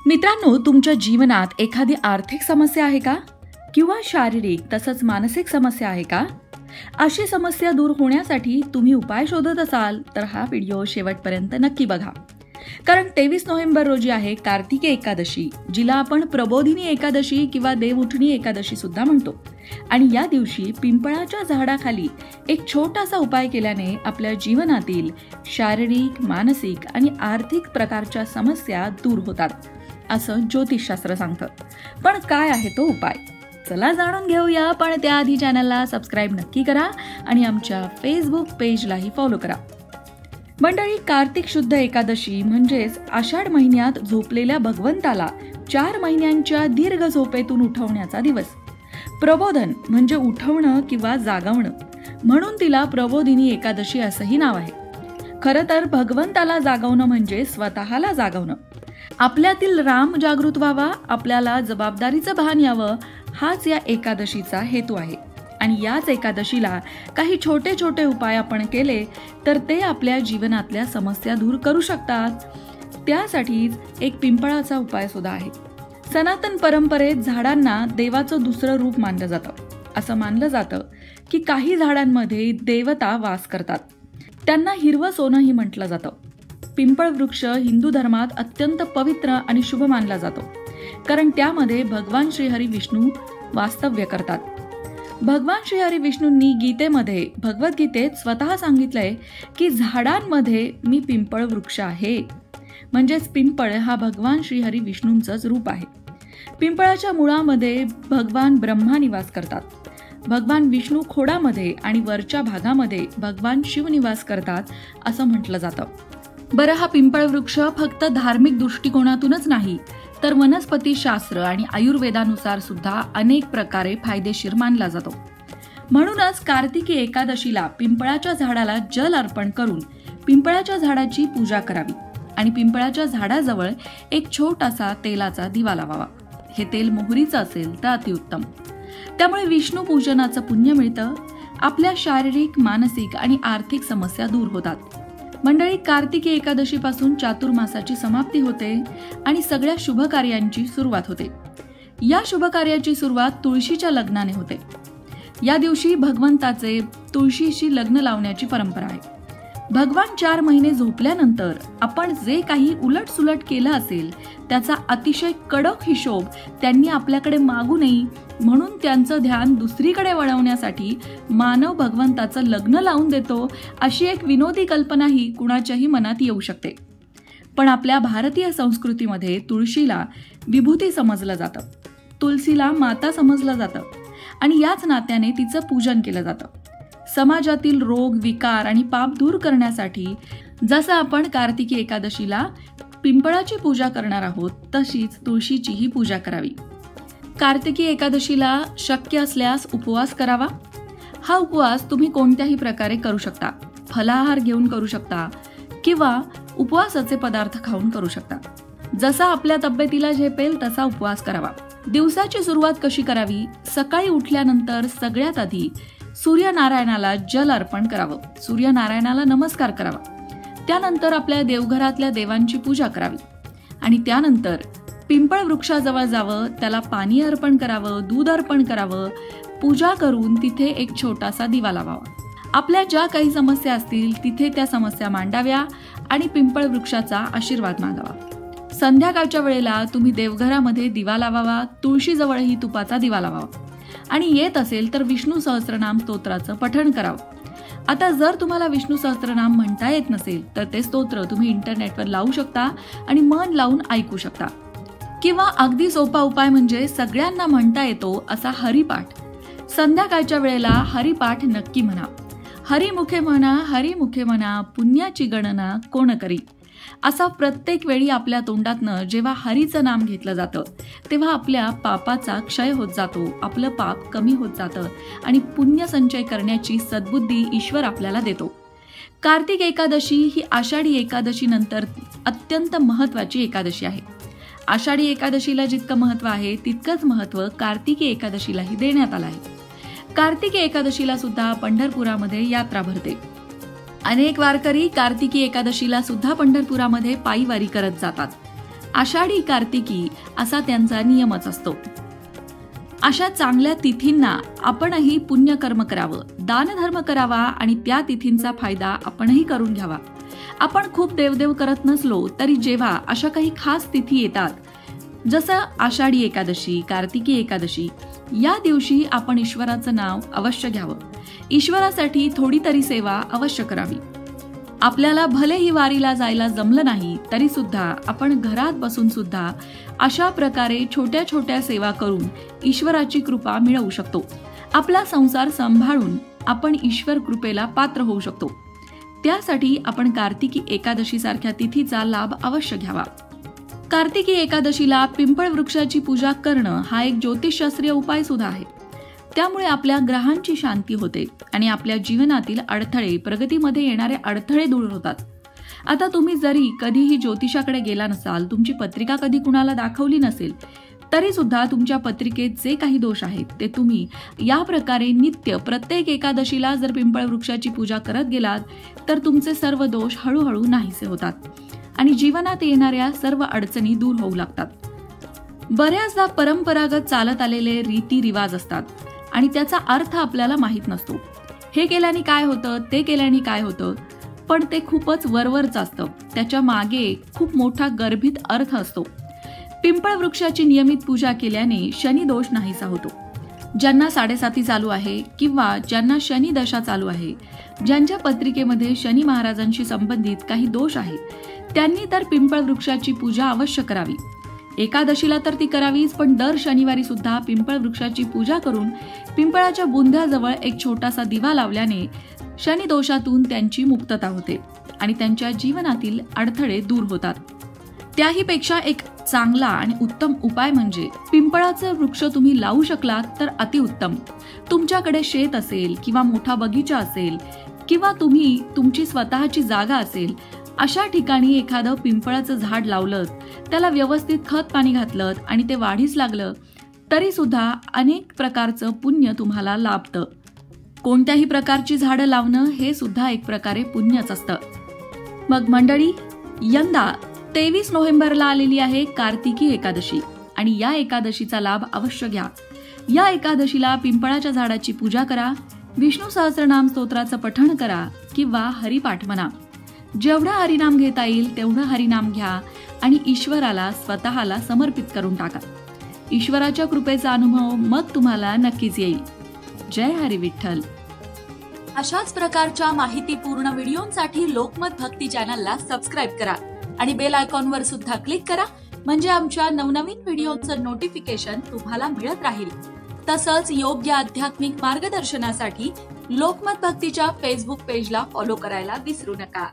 मित्रांनो, तुमच्या जीवनात एखादी आर्थिक समस्या आहे का? किंवा शारीरिक तसंच मानसिक समस्या आहे का? अशी समस्या दूर होण्यासाठी तुम्ही उपाय शोधत असाल तर हा व्हिडिओ शेवटपर्यंत नक्की बघा. कारण 23 नोव्हेंबर रोजी आहे कार्तिकी एकादशी, जिला आपण प्रबोधिनी एकादशी किंवा देवउठणी एकादशी सुद्धा म्हणतो. आणि या दिवशी पिंपळाच्या झाडाखाली एक छोटासा उपाय केल्याने आपल्या जीवनातील शारीरिक, मानसिक आणि आर्थिक प्रकारच्या समस्या दूर होतात, असं ज्योतिषशास्त्र सांगतं. पण काय आहे तो उपाय? चला जाणून घेऊया. पण त्याआधी चॅनलला सबस्क्राईब नक्की करा आणि आमच्या फेसबुक पेजलाही फॉलो करा. मंडळी, कार्तिक शुद्ध एकादशी म्हणजेच आषाढ महिन्यात झोपलेल्या भगवंताला 4 महिन्यांच्या दीर्घ झोपेतून उठवण्याचा दिवस. प्रबोधन म्हणजे उठवणं किंवा जागवणं, म्हणून तिला प्रबोधिनी एकादशी असंही नाव आहे. खरं तर भगवंताला जागवणं म्हणजे स्वतःला जागवणं. आपल्यातील राम जागृत व्हावा, आपल्याला जबाबदारीचं भान यावं, हाच या एकादशीचा हेतू आहे. आणि याच एकादशीला काही छोटे छोटे उपाय आपण केले तर ते आपल्या जीवनातल्या समस्या दूर करू शकतात. त्यासाठीच एक पिंपळाचा उपाय सुद्धा आहे. सनातन परंपरेत झाडांना देवाचं दुसरं रूप मानलं जातं. असं मानलं जातं की काही झाडांमध्ये देवता वास करतात. त्यांना हिरवं सोनंही म्हटलं जातं. पिंपळ वृक्ष हिंदू धर्मात अत्यंत पवित्र आणि शुभ मानला जातो, कारण त्यामध्ये भगवान श्रीहरी विष्णू वास्तव्य करतात. भगवान श्रीहरी विष्णूंनी गीतेमध्ये, भगवद्गीतेत स्वतः सांगितलंय की झाडांमध्ये मी पिंपळ वृक्ष आहे. म्हणजेच पिंपळ हा भगवान श्रीहरी विष्णूंचंच रूप आहे. पिंपळाच्या मुळामध्ये भगवान ब्रह्मा निवास करतात. भगवान विष्णू खोडामध्ये आणि वरच्या भागामध्ये भगवान शिव निवास करतात असं म्हटलं जातं. बरं, हा पिंपळ वृक्ष फक्त धार्मिक दृष्टिकोनातूनच नाही तर वनस्पतीशास्त्र आणि आयुर्वेदानुसार सुद्धा अनेक प्रकारे फायदेशीर मानला जातो. म्हणूनच कार्तिकी एकादशीला पिंपळाच्या झाडाला जल अर्पण करून पिंपळाच्या झाडाची पूजा करावी आणि पिंपळाच्या झाडाजवळ एक छोटासा तेलाचा दिवा लावावा. हे तेल मोहरीचं असेल तर अतिउत्तम. त्यामुळे विष्णू पूजनाचं पुण्य मिळतं. आपल्या शारीरिक, मानसिक आणि आर्थिक समस्या दूर होतात. मंडळी, कार्तिकी एकादशीपासून चातुर्मासाची समाप्ती होते आणि सगळ्या शुभ कार्यांची सुरुवात होते. या शुभ कार्याची सुरुवात तुळशीच्या लग्नाने होते. या दिवशी भगवंताचे तुळशीशी लग्न लावण्याची परंपरा आहे. भगवान 4 महिने झोपल्यानंतर आपण जे काही उलटसुलट केलं असेल त्याचा अतिशय कडक हिशोब त्यांनी आपल्याकडे मागू नये, म्हणून त्यांचं ध्यान दुसरीकडे वळवण्यासाठी मानव भगवंताचं लग्न लावून देतो, अशी एक विनोदी कल्पनाही कुणाच्याही मनात येऊ शकते. पण आपल्या भारतीय संस्कृतीमध्ये तुळशीला विभूती समजलं जातं, तुलसीला माता समजलं जातं आणि याच नात्याने तिचं पूजन केलं जातं. समाजातील रोग, विकार आणि पाप दूर करण्यासाठी जसं आपण कार्तिकी एकादशीला पिंपळाची पूजा करणार आहोत, तशीच तुळशीचीही पूजा करावी. कार्तिकी एकादशीला शक्य असल्यास उपवास करावा. हा उपवास तुम्ही कोणत्याही प्रकारे करू शकता. फलाहार घेऊन करू शकता किंवा उपवासाचे पदार्थ खाऊन करू शकता. जसा आपल्या तब्येतीला झेपेल तसा उपवास करावा. दिवसाची सुरुवात कशी करावी? सकाळी उठल्यानंतर सगळ्यात आधी सूर्यनारायणाला जल अर्पण करावं. सूर्यनारायणाला नमस्कार करावा. त्यानंतर आपल्या देवघरातल्या देवांची पूजा करावी आणि त्यानंतर पिंपळ वृक्षाजवळ जावं, त्याला पाणी अर्पण करावं, दूध अर्पण करावं. पूजा करून तिथे एक छोटासा दिवा लावावा. आपल्या ज्या काही समस्या असतील तिथे त्या समस्या मांडाव्या आणि पिंपळ वृक्षाचा आशीर्वाद मागावा. संध्याकाळच्या वेळेला तुम्ही देवघरामध्ये दिवा लावावा, तुळशीजवळही तुपाचा दिवा लावावा आणि येत असेल तर विष्णू सहस्त्रनाम स्तोत्राचं पठण करावं. आता जर तुम्हाला विष्णू सहस्त्रनाम म्हणता येत नसेल तर ते स्तोत्र तुम्ही इंटरनेटवर लावू शकता आणि मन लावून ऐकू शकता. किंवा अगदी सोपा उपाय म्हणजे सगळ्यांना म्हणता येतो असा हरिपाठ. संध्याकाळच्या वेळेला हरिपाठ नक्की म्हणा. हरिमुखे म्हणा, हरिमुखे म्हणा, पुण्याची गणना कोण करी. असा प्रत्येक वेळी आपल्या तोंडातनं जेव्हा हरीचं नाम घेतलं जातं तेव्हा आपल्या पापाचा क्षय होत जातो, आपलं पाप कमी होत जातं आणि पुण्य संचय करण्याची सद्बुद्धी ईश्वर आपल्याला देतो. कार्तिक एकादशी ही आषाढी एकादशी नंतर अत्यंत महत्त्वाची एकादशी आहे. आषाढी एकादशीला जितकं महत्त्व आहे तितकंच महत्त्व कार्तिकी एकादशीलाही देण्यात आलं आहे. कार्तिकी एकादशीला सुद्धा पंढरपुरामध्ये यात्रा भरते. अनेक वारकरी कार्तिकी एकादशीला सुद्धा पंढरपुरामध्ये पायी वारी करत जातात. आषाढी कार्तिकी असा त्यांचा नियमच असतो. अशा चांगल्या तिथींना आपणही पुण्यकर्म करावं, दानधर्म करावा आणि त्या तिथींचा फायदा आपणही करून घ्यावा. आपण खूप देवदेव करत नसलो तरी जेव्हा अशा काही खास तिथी येतात, जसं आषाढी एकादशी, कार्तिकी एकादशी, या दिवशी आपण ईश्वराचं नाव अवश्य घ्यावं. ईश्वरासाठी थोडी तरी सेवा अवश्य करावी. आपल्याला भलेही वारीला जायला जमलं नाही तरी सुद्धा आपण घरात बसून सुद्धा अशा प्रकारे छोट्या छोट्या सेवा करून ईश्वराची कृपा मिळवू शकतो. आपला संसार सांभाळून आपण ईश्वर कृपेला पात्र होऊ शकतो. त्यासाठी आपण कार्तिकी एकादशी सारख्या तिथीचा लाभ अवश्य घ्यावा. कार्तिकी एकादशीला पिंपळ वृक्षाची पूजा करणं हा एक ज्योतिषशास्त्रीय उपाय सुद्धा आहे. त्यामुळे आपल्या ग्रहांची शांती होते आणि आपल्या जीवनातील अडथळे, प्रगतीमध्ये येणारे अडथळे दूर होतात. आता तुम्ही जरी कधीही ज्योतिषाकडे गेला नसाल, तुमची पत्रिका कधी कुणाला दाखवली नसेल, तरी सुद्धा तुमच्या पत्रिकेत जे काही दोष आहेत ते तुम्ही या प्रकारे नित्य प्रत्येक एकादशीला जर पिंपळ वृक्षाची पूजा करत गेलात तर तुमचे सर्व दोष हळूहळू नाहीसे होतात आणि जीवनात येणाऱ्या सर्व अडचणी दूर होऊ लागतात. बऱ्याचदा परंपरागत चालत आलेले रीती रिवाज असतात आणि त्याचा अर्थ आपल्याला माहीत नसतो. हे केल्याने काय होतं, ते केल्याने काय होतं, पण ते खूपच वरवरचं असतं. त्याच्या मागे खूप मोठा गर्भित अर्थ असतो. पिंपळ वृक्षाची नियमित पूजा केल्याने शनी दोष नाहीसा होतो. ज्यांना 7.5 चालू आहे किंवा ज्यांना शनी दशा चालू आहे, ज्यांच्या पत्रिकेमध्ये शनी महाराजांशी संबंधित काही दोष आहेत, त्यांनी तर पिंपळ वृक्षाची पूजा अवश्य करावी. एकादशीला तर ती करावीच, पण दर शनिवारी सुद्धा पिंपळ वृक्षाची पूजा करून पिंपळाच्या बुंध्याजवळ एक छोटासा दिवा लावल्याने शनी दोषातून त्यांची मुक्तता होते आणि त्यांच्या जीवनातील अडथळे दूर होतात. त्याहीपेक्षा एक चांगला आणि उत्तम उपाय म्हणजे पिंपळाचं वृक्ष तुम्ही लावू शकलात तर अतिउत्तम. तुमच्याकडे शेत असेल किंवा मोठा बगीचा असेल किंवा तुम्ही तुमची स्वतःची जागा असेल, अशा ठिकाणी एखादं पिंपळाचं झाड लावलं, त्याला व्यवस्थित खत पाणी घातलं आणि ते वाढीस लागलं तरी सुद्धा अनेक प्रकारचं पुण्य तुम्हाला लाभतं. कोणत्याही प्रकारची झाडं लावणं हे सुद्धा एक प्रकारे पुण्यच असतं. मग मंडळी, यंदा 23 नोव्हेंबरला आलेली आहे कार्तिकी एकादशी आणि या एकादशीचा लाभ अवश्य घ्या. या एकादशीला पिंपळाच्या झाडाची पूजा करा, विष्णू सहस्रनाम स्तोत्राचं पठण करा किंवा हरिपाठ म्हणा. जेवढं हरिनाम घेता येईल तेवढं हरिनाम घ्या आणि ईश्वराला स्वतःला समर्पित करून टाका. ईश्वराच्या कृपेचा अनुभव मग तुम्हाला नक्कीच येईल. जय हरी विठ्ठल. अशाच प्रकारच्या माहितीपूर्ण व्हिडिओंसाठी लोकमत भक्ती चॅनलला सबस्क्राईब करा आणि बेल आयकॉनवर सुद्धा क्लिक करा, म्हणजे आमच्या नवनवीन व्हिडिओचं नोटिफिकेशन तुम्हाला मिळत राहील. तसंच योग्य आध्यात्मिक मार्गदर्शनासाठी लोकमत भक्तीच्या फेसबुक पेजला फॉलो करायला विसरू नका.